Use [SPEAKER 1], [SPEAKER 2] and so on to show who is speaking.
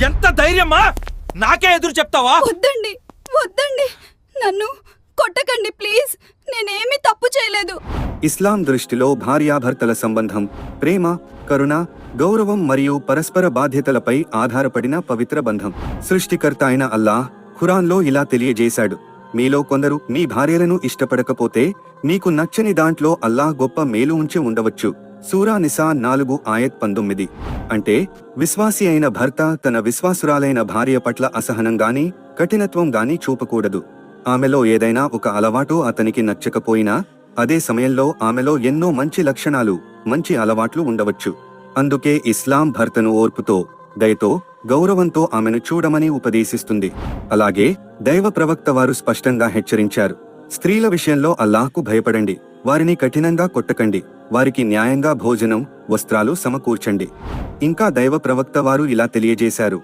[SPEAKER 1] ఎంత ధైర్యమా? నాకే ఎదురు చెప్తావా?
[SPEAKER 2] వద్దండి, వద్దండి, నన్ను కొట్టకండి ప్లీజ్. నేనేమీ తప్పు చేయలేదు.
[SPEAKER 3] ఇస్లాం దృష్టిలో భార్యాభర్తల సంబంధం ప్రేమ, కరుణ, గౌరవం మరియు పరస్పర బాధ్యతలపై ఆధారపడిన పవిత్ర బంధం. సృష్టికర్త అయిన అల్లాహ్ ఖురాన్లో ఇలా తెలియజేశాడు: మీలో కొందరు మీ భార్యలను ఇష్టపడకపోతే మీకు నచ్చని దాంట్లో అల్లాహ్ గొప్ప మేలు ఉంచి ఉండవచ్చు. సూరా నిసా 4:19. అంటే విశ్వాసి అయిన భర్త తన విశ్వాసురాలైన భార్య పట్ల అసహనం గాని కఠినత్వం గాని చూపకూడదు. ఆమెలో ఏదైనా ఒక అలవాటు అతనికి నచ్చకపోయినా అదే సమయంలో ఆమెలో ఎన్నో మంచి లక్షణాలు, మంచి అలవాట్లు ఉండవచ్చు. అందుకే ఇస్లాం భర్తను ఓర్పుతో, దయతో, గౌరవంతో ఆమెను చూడమని ఉపదేశిస్తుంది. అలాగే దైవ ప్రవక్త వారు స్పష్టంగా హెచ్చరించారు: స్త్రీల విషయంలో అల్లాహ్కు భయపడండి, వారిని కఠినంగా కొట్టకండి, వారికి న్యాయంగా భోజనం, వస్త్రాలు సమకూర్చండి. ఇంకా దైవ ప్రవక్త వారు ఇలా తెలియజేశారు: